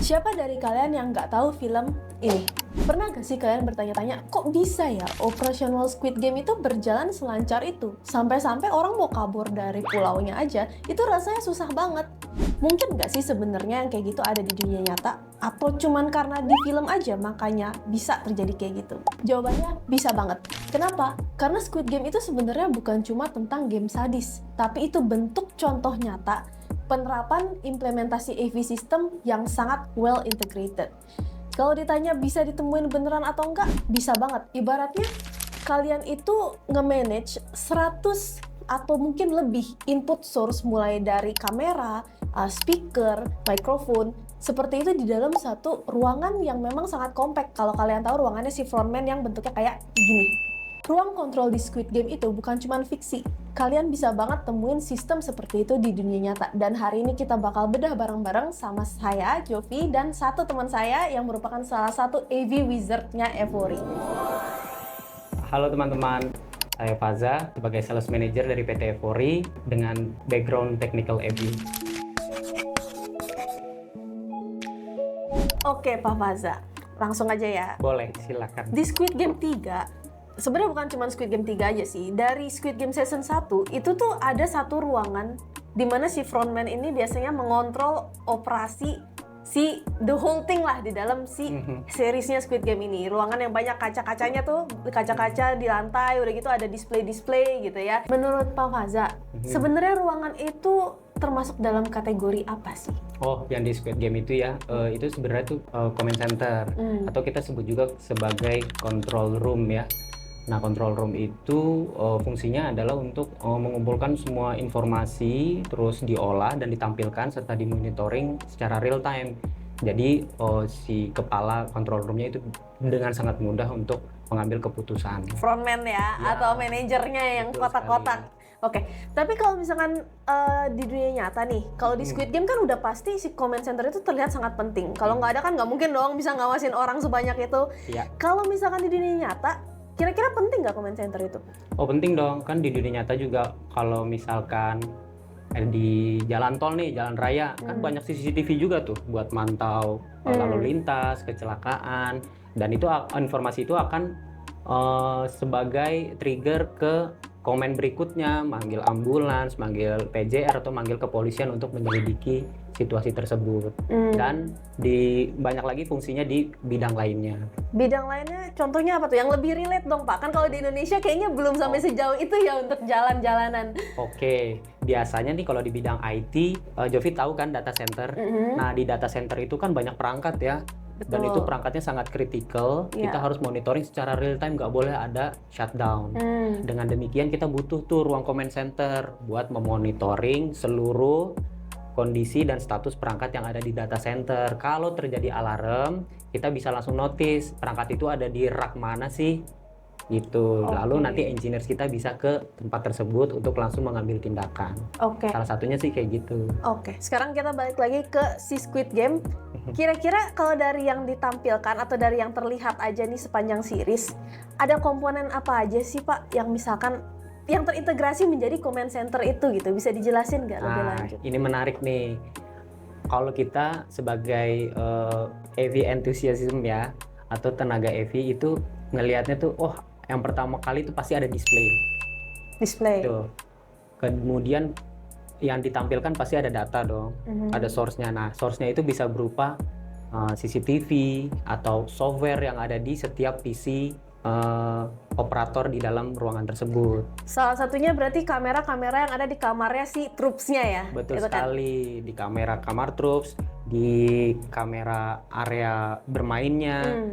Siapa dari kalian yang nggak tahu film ini? Pernah gak sih kalian bertanya-tanya, kok bisa ya operasional Squid Game itu berjalan selancar itu? Sampai-sampai orang mau kabur dari pulaunya aja, itu rasanya susah banget. Mungkin gak sih sebenarnya yang kayak gitu ada di dunia nyata? Atau cuman karena di film aja makanya bisa terjadi kayak gitu? Jawabannya bisa banget. Kenapa? Karena Squid Game itu sebenarnya bukan cuma tentang game sadis, tapi itu bentuk contoh nyata penerapan implementasi AV system yang sangat well integrated. Kalau ditanya bisa ditemuin beneran atau enggak, bisa banget. Ibaratnya kalian itu nge-manage 100 atau mungkin lebih input source mulai dari kamera, speaker, microphone, seperti itu di dalam satu ruangan yang memang sangat compact. Kalau kalian tahu ruangannya si frontman yang bentuknya kayak gini. Ruang kontrol di Squid Game itu bukan cuma fiksi. Kalian bisa banget temuin sistem seperti itu di dunia nyata. Dan hari ini kita bakal bedah bareng-bareng sama saya, Jovi, dan satu teman saya yang merupakan salah satu AV Wizard-nya Evori. Halo teman-teman, saya Faza sebagai Sales Manager dari PT Evori dengan background Technical AV. Oke, Pak Faza. Langsung aja ya. Boleh, silakan. Di Squid Game 3, sebenarnya bukan cuma Squid Game 3 aja sih. Dari Squid Game Season 1, itu tuh ada satu ruangan di mana si frontman ini biasanya mengontrol operasi si the whole thing lah di dalam si seriesnya Squid Game ini. Ruangan yang banyak kaca-kacanya tuh, kaca-kaca di lantai, udah gitu ada display-display gitu ya. Menurut Pak Faza, sebenarnya ruangan itu termasuk dalam kategori apa sih? Oh, yang di Squid Game itu ya, itu sebenarnya tuh command center atau kita sebut juga sebagai control room ya. Nah, control room itu fungsinya adalah untuk mengumpulkan semua informasi, terus diolah dan ditampilkan serta dimonitoring secara real time. Jadi si kepala control roomnya itu dengan sangat mudah untuk mengambil keputusan. Frontman ya, atau manajernya yang kotak-kotak. Oke, tapi kalau misalkan di dunia nyata nih, kalau di Squid Game kan udah pasti si command center itu terlihat sangat penting. Kalau nggak ada kan nggak mungkin dong bisa ngawasin orang sebanyak itu. Iya. Kalau misalkan di dunia nyata, kira-kira penting nggak command center itu? Oh, penting dong, kan di dunia nyata juga kalau misalkan di jalan tol nih, jalan raya, kan banyak CCTV juga tuh buat mantau lalu lintas, kecelakaan, dan itu informasi itu akan sebagai trigger ke komen berikutnya, manggil ambulans, manggil PJR atau manggil kepolisian untuk menyelidiki situasi tersebut. Dan banyak lagi fungsinya di bidang lainnya. Bidang lainnya contohnya apa tuh? Yang lebih relate dong Pak, kan kalau di Indonesia kayaknya belum sampai sejauh itu ya untuk jalan-jalanan. Oke, biasanya nih kalau di bidang IT, Jovi tahu kan data center. Nah, di data center itu kan banyak perangkat ya. Betul. Dan itu perangkatnya sangat kritikal. Kita harus monitoring secara real time, nggak boleh ada shutdown. Dengan demikian kita butuh tuh ruang command center buat memonitoring seluruh kondisi dan status perangkat yang ada di data center. Kalau terjadi alarm, kita bisa langsung notice perangkat itu ada di rak mana sih gitu. Lalu nanti engineers kita bisa ke tempat tersebut untuk langsung mengambil tindakan. Salah satunya sih kayak gitu. Oke, sekarang kita balik lagi ke si Squid Game. Kira-kira kalau dari yang ditampilkan atau dari yang terlihat aja nih sepanjang series, ada komponen apa aja sih Pak yang misalkan yang terintegrasi menjadi command center itu gitu? Bisa dijelasin nggak lebih lanjut? Ini menarik nih. Kalau kita sebagai AV enthusiasm ya, atau tenaga AV itu ngelihatnya tuh, oh yang pertama kali itu pasti ada display. Tuh. Kemudian yang ditampilkan pasti ada data dong, ada source-nya. Nah, source-nya itu bisa berupa CCTV atau software yang ada di setiap PC operator di dalam ruangan tersebut. Salah satunya berarti kamera-kamera yang ada di kamarnya si troops-nya ya? Betul gitu sekali, kan? Di kamera kamar troops, di kamera area bermainnya,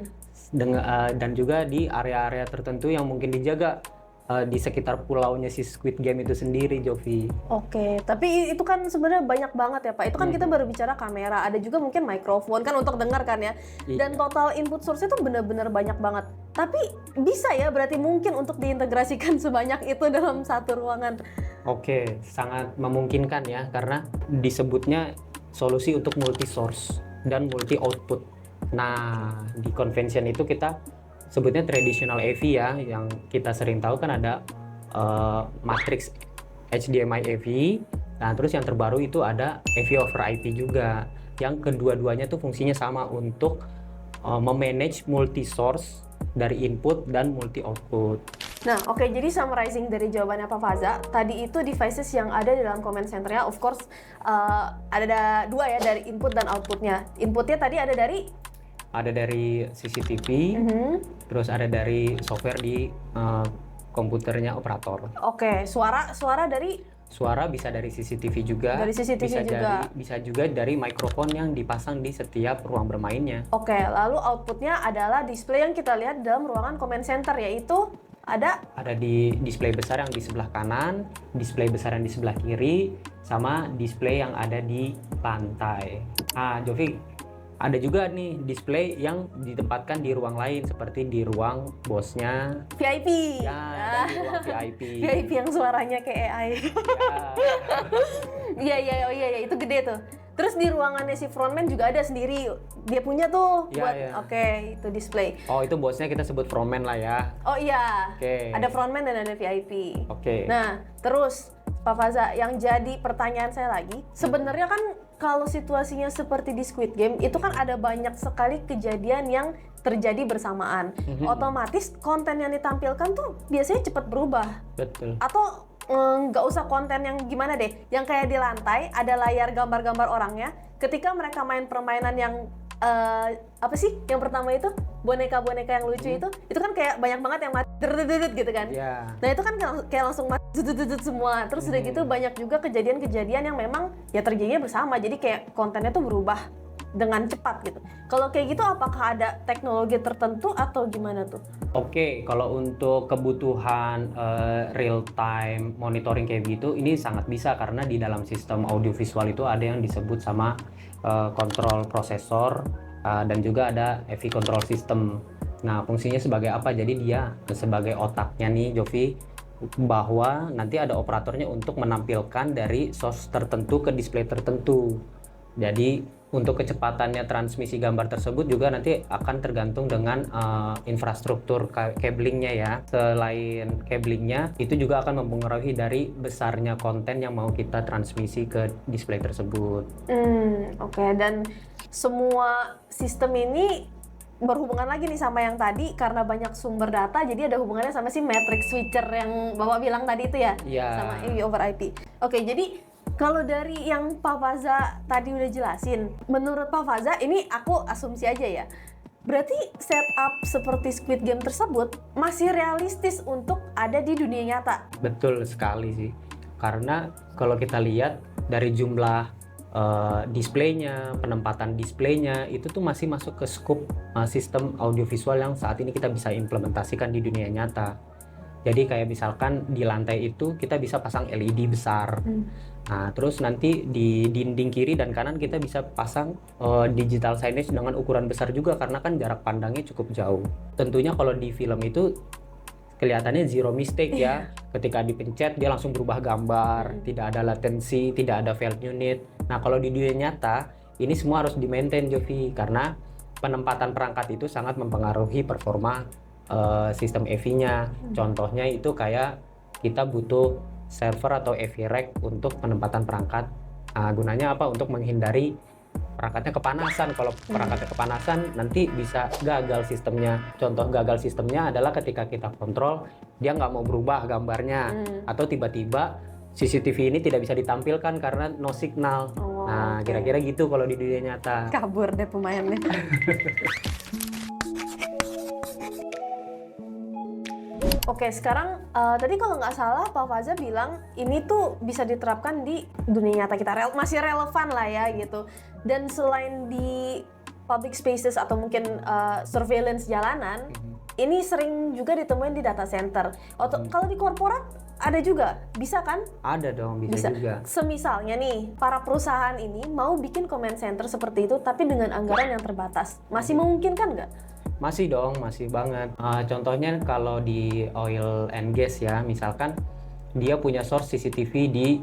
dan juga di area-area tertentu yang mungkin dijaga di sekitar pulaunya si Squid Game itu sendiri, Jovi. Oke, tapi itu kan sebenarnya banyak banget ya Pak. Itu kan kita baru bicara kamera, ada juga mungkin mikrofon kan untuk dengar kan ya. Dan total input source itu benar-benar banyak banget. Tapi bisa ya berarti mungkin untuk diintegrasikan sebanyak itu dalam satu ruangan. Oke, sangat memungkinkan ya karena disebutnya solusi untuk multi source dan multi output. Nah, di convention itu kita sebutnya traditional AV ya, yang kita sering tahu kan ada matrix HDMI AV. Nah, terus yang terbaru itu ada AV over IP juga. yang kedua-duanya tuh fungsinya sama untuk memanage multi source dari input dan multi output. Nah, oke, jadi summarizing dari jawabannya Pak Faza, tadi itu devices yang ada di dalam command center-nya, of course, ada dua ya, dari input dan outputnya. Inputnya tadi ada dari CCTV, terus ada dari software di komputernya operator. Oke, suara Suara bisa dari CCTV juga, Dari CCTV juga. bisa juga dari mikrofon yang dipasang di setiap ruang bermainnya. Oke, lalu outputnya adalah display yang kita lihat dalam ruangan command center, yaitu ada di display besar yang di sebelah kanan, display besar yang di sebelah kiri, sama display yang ada di lantai. Jovi, ada juga nih display yang ditempatkan di ruang lain seperti di ruang bosnya. VIP. Ya, di ruang VIP. VIP yang suaranya kayak AI. Iya, itu gede tuh. Terus di ruangannya si frontman juga ada sendiri. Dia punya tuh buat Oke, itu display. Oh, itu bosnya kita sebut frontman lah ya. Oh iya. Oke. Ada frontman dan ada VIP. Oke. Nah, terus Pak Faza, yang jadi pertanyaan saya lagi, sebenarnya kan kalau situasinya seperti di Squid Game, itu kan ada banyak sekali kejadian yang terjadi bersamaan. Otomatis konten yang ditampilkan tuh biasanya cepat berubah. Betul. Atau nggak usah konten yang gimana deh, yang kayak di lantai ada layar gambar-gambar orangnya. Ketika mereka main permainan yang apa sih? Yang pertama itu boneka-boneka yang lucu itu kan kayak banyak banget yang mati gitu kan. Yeah. Nah itu kan kayak langsung mati semua. Terus udah gitu banyak juga kejadian-kejadian yang memang ya terjadinya bersama. Jadi kayak kontennya tuh berubah dengan cepat gitu. Kalau kayak gitu apakah ada teknologi tertentu atau gimana tuh? Oke, kalau untuk kebutuhan real time monitoring kayak gitu, ini sangat bisa karena di dalam sistem audiovisual itu ada yang disebut sama kontrol prosesor dan juga ada AV control system. Nah, fungsinya sebagai apa? Jadi dia sebagai otaknya nih, Jovi, bahwa nanti ada operatornya untuk menampilkan dari source tertentu ke display tertentu. Jadi untuk kecepatannya transmisi gambar tersebut juga nanti akan tergantung dengan infrastruktur cablingnya ya. Selain cablingnya, itu juga akan mempengaruhi dari besarnya konten yang mau kita transmisi ke display tersebut. Oke. Dan semua sistem ini berhubungan lagi nih sama yang tadi, karena banyak sumber data, jadi ada hubungannya sama si matrix switcher yang Bapak bilang tadi itu ya? Iya. Sama AV over IP. Oke, jadi kalau dari yang Pak Faza tadi udah jelasin, menurut Pak Faza, ini aku asumsi aja ya, berarti setup seperti Squid Game tersebut masih realistis untuk ada di dunia nyata? Betul sekali sih, karena kalau kita lihat dari jumlah displaynya, penempatan displaynya, itu tuh masih masuk ke scope sistem audiovisual yang saat ini kita bisa implementasikan di dunia nyata. Jadi kayak misalkan di lantai itu kita bisa pasang LED besar. Nah, terus nanti di dinding kiri dan kanan kita bisa pasang digital signage dengan ukuran besar juga karena kan jarak pandangnya cukup jauh. Tentunya kalau di film itu kelihatannya zero mistake ya. Ketika dipencet dia langsung berubah gambar, tidak ada latensi, tidak ada failed unit. Nah, kalau di dunia nyata ini semua harus di-maintain, Jovi, karena penempatan perangkat itu sangat mempengaruhi performa sistem AV-nya. Contohnya itu kayak kita butuh server atau AV rack untuk penempatan perangkat. Gunanya apa? Untuk menghindari perangkatnya kepanasan. Kalau perangkatnya kepanasan nanti bisa gagal sistemnya. Contoh gagal sistemnya adalah ketika kita kontrol dia nggak mau berubah gambarnya, atau tiba-tiba CCTV ini tidak bisa ditampilkan karena no signal. Kira-kira gitu kalau di dunia nyata. Kabur deh pemainnya. Oke, sekarang tadi kalau nggak salah Pak Faza bilang ini tuh bisa diterapkan di dunia nyata kita, masih relevan lah ya gitu. Dan selain di public spaces atau mungkin surveillance jalanan, ini sering juga ditemuin di data center. Kalau di korporat ada juga, bisa kan? Ada dong, bisa juga. Semisalnya nih, para perusahaan ini mau bikin command center seperti itu, tapi dengan anggaran yang terbatas, masih memungkinkan nggak? Masih dong, masih banget. Contohnya kalau di oil and gas ya, misalkan dia punya source CCTV di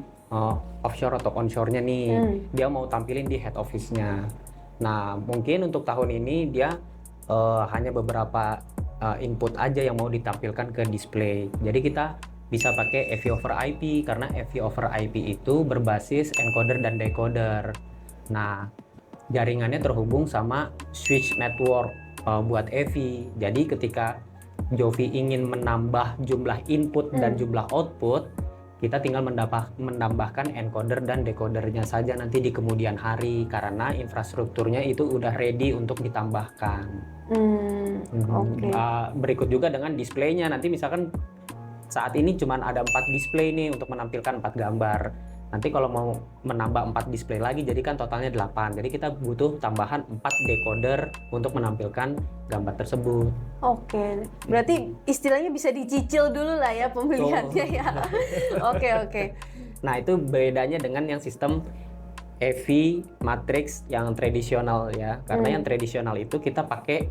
offshore atau onshore-nya nih, dia mau tampilin di head office-nya. Nah, mungkin untuk tahun ini dia hanya beberapa input aja yang mau ditampilkan ke display. Jadi kita bisa pakai AV over IP karena AV over IP itu berbasis encoder dan decoder. Nah, jaringannya terhubung sama switch network buat Evi. Jadi ketika Jovi ingin menambah jumlah input dan jumlah output, kita tinggal menambahkan encoder dan decodernya saja nanti di kemudian hari, karena infrastrukturnya itu udah ready untuk ditambahkan. Oke. Berikut juga dengan displaynya. Nanti misalkan saat ini cuma ada 4 display nih untuk menampilkan 4 gambar. Nanti kalau mau menambah 4 display lagi, jadi kan totalnya 8. Jadi kita butuh tambahan 4 decoder untuk menampilkan gambar tersebut. Oke, berarti istilahnya bisa dicicil dulu lah ya pembeliannya ya. Oke. Nah, itu bedanya dengan yang sistem EV matrix yang tradisional ya. Karena yang tradisional itu kita pakai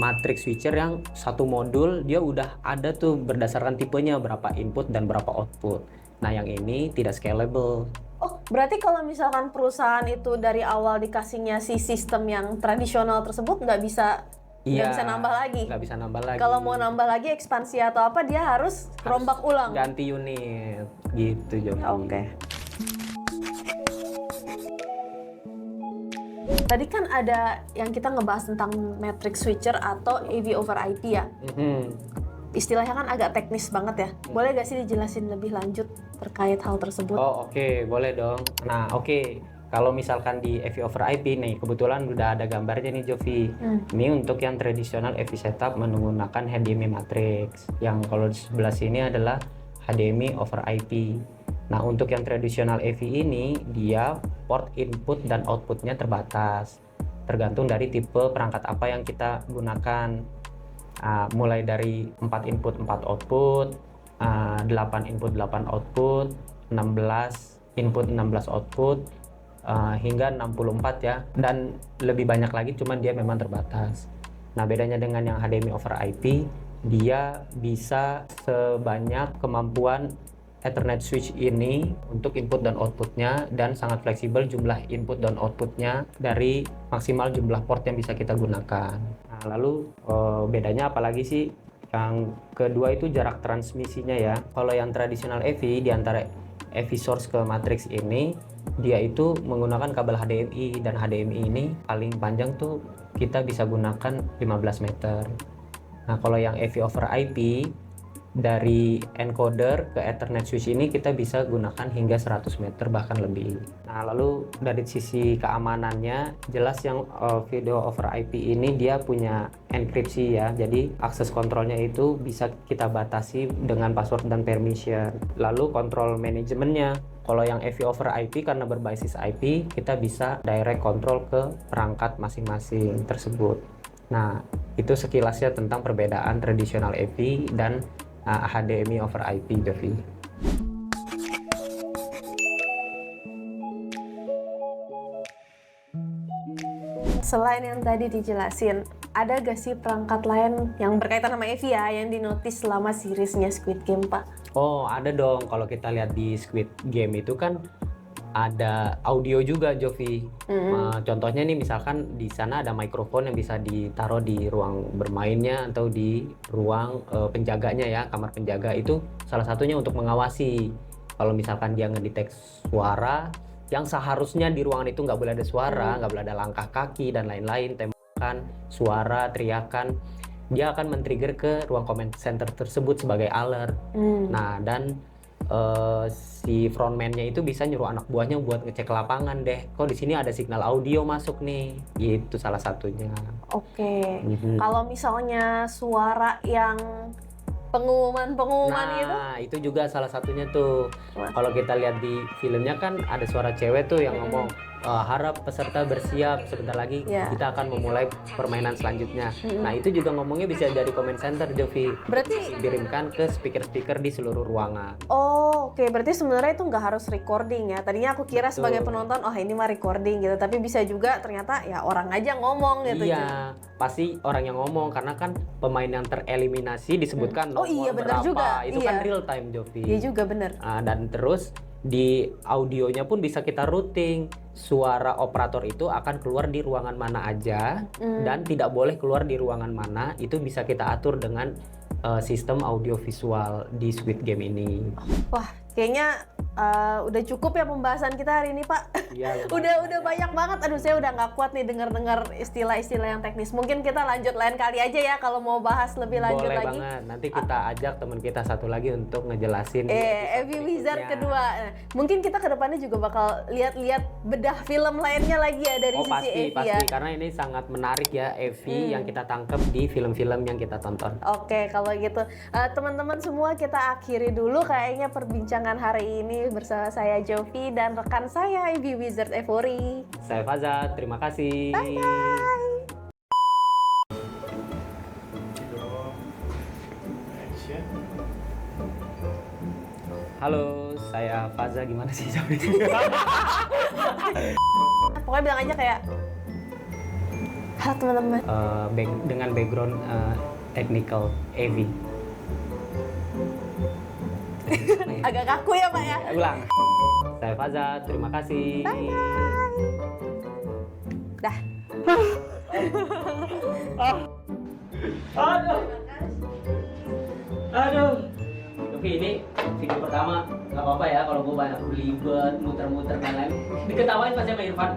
matrix switcher yang satu modul dia udah ada tuh berdasarkan tipenya, berapa input dan berapa output. Nah, yang ini tidak scalable. Oh, berarti kalau misalkan perusahaan itu dari awal dikasihnya si sistem yang tradisional tersebut nggak bisa nambah lagi. Nggak bisa nambah lagi. Kalau mau nambah lagi ekspansi atau apa, dia harus rombak ulang. Ganti unit, gitu Jovi. Oke. Tadi kan ada yang kita ngebahas tentang matrix switcher atau AV over IP ya. Istilahnya kan agak teknis banget ya. Boleh gak sih dijelasin lebih lanjut terkait hal tersebut? Oh oke, boleh dong. Nah oke, kalau misalkan di AV over IP nih, kebetulan udah ada gambarnya nih Jovi. Ini untuk yang tradisional AV setup menggunakan HDMI matrix. Yang kalau di sebelah sini adalah HDMI over IP. Nah untuk yang tradisional AV ini, dia port input dan outputnya terbatas. Tergantung dari tipe perangkat apa yang kita gunakan. Mulai dari 4 input 4 output, 8 input 8 output, 16 input 16 output, hingga 64 ya, dan lebih banyak lagi, cuman dia memang terbatas. Nah bedanya dengan yang HDMI over IP, dia bisa sebanyak kemampuan Ethernet switch ini untuk input dan outputnya, dan sangat fleksibel jumlah input dan outputnya dari maksimal jumlah port yang bisa kita gunakan. Nah, lalu bedanya apalagi sih? Yang kedua itu jarak transmisinya ya. Kalau yang tradisional AV, di antara AV source ke matrix ini, dia itu menggunakan kabel HDMI, dan HDMI ini paling panjang tuh kita bisa gunakan 15 meter. Nah kalau yang AV over IP, dari encoder ke Ethernet switch ini kita bisa gunakan hingga 100 meter bahkan lebih. Nah lalu dari sisi keamanannya, jelas yang video over IP ini dia punya enkripsi ya, jadi akses kontrolnya itu bisa kita batasi dengan password dan permission. Lalu kontrol manajemennya, kalau yang AV over IP karena berbasis IP, kita bisa direct control ke perangkat masing-masing tersebut. Nah itu sekilasnya tentang perbedaan tradisional AV dan HDMI over IP, Jovi. Selain yang tadi dijelasin, ada gak sih perangkat lain yang berkaitan sama EV ya yang dinotis selama seriesnya Squid Game, Pak? Oh, ada dong. Kalau kita lihat di Squid Game itu kan ada audio juga, Jovi. Contohnya nih, misalkan di sana ada mikrofon yang bisa ditaruh di ruang bermainnya atau di ruang penjaganya ya, kamar penjaga. Itu salah satunya untuk mengawasi. Kalau misalkan dia ngedetek suara yang seharusnya di ruangan itu nggak boleh ada suara, nggak boleh ada langkah kaki dan lain-lain, tembakan, suara, teriakan, dia akan men-trigger ke ruang command center tersebut sebagai alert. Nah, dan si frontman-nya itu bisa nyuruh anak buahnya buat ngecek lapangan deh. Kok di sini ada signal audio masuk nih? Itu salah satunya. Oke. Kalau misalnya suara yang pengumuman gitu? Nah, itu juga salah satunya tuh. Kalau kita lihat di filmnya kan ada suara cewek tuh yang ngomong, harap peserta bersiap, sebentar lagi kita akan memulai permainan selanjutnya. Nah itu juga ngomongnya bisa dari comment center, Jovi. Berarti dikirimkan ke speaker-speaker di seluruh ruangan. Oh oke. Berarti sebenarnya itu nggak harus recording ya. Tadinya aku kira Betul. sebagai penonton, oh ini mah recording gitu, tapi bisa juga ternyata ya orang aja ngomong gitu. Iya, pasti orang yang ngomong, karena kan pemain yang tereliminasi disebutkan Oh nomor iya, bener berapa. juga. Itu Iya. kan real time, Jovi. Iya juga bener. Dan terus di audionya pun bisa kita routing, suara operator itu akan keluar di ruangan mana aja dan tidak boleh keluar di ruangan mana, itu bisa kita atur dengan sistem audio visual di Squid Game ini. Wah, Kayaknya udah cukup ya pembahasan kita hari ini, Pak. Iya. Udah banyak banget. Aduh, saya udah nggak kuat nih dengar-dengar istilah-istilah yang teknis. Mungkin kita lanjut lain kali aja ya kalau mau bahas lebih lanjut Boleh lagi. banget. Nanti kita ajak teman kita satu lagi untuk ngejelasin. Heavy Wizard kedua. Nah, mungkin kita kedepannya juga bakal lihat-lihat bedah film lainnya lagi ya dari Oh sisi pasti, Evi ya. karena ini sangat menarik ya Evi yang kita tangkap di film-film yang kita tonton. Oke, kalau gitu teman-teman semua kita akhiri dulu kayaknya perbincangan hari ini bersama saya Jovi dan rekan saya Evi Wizard Evori. Saya Faza, terima kasih. Bye. Halo, saya Faza, gimana sih Jovi? Pokoknya bilang aja kayak, halo teman-teman. Dengan background technical Evi. Agak kaku ya Pak ya. Ulang. Saya Faza, terima kasih. Dah. Aduh. Oke, ini video pertama. Nggak apa-apa ya kalau gue banyak belibet, muter-muter dan lain. Diketawain pas sama Irfan.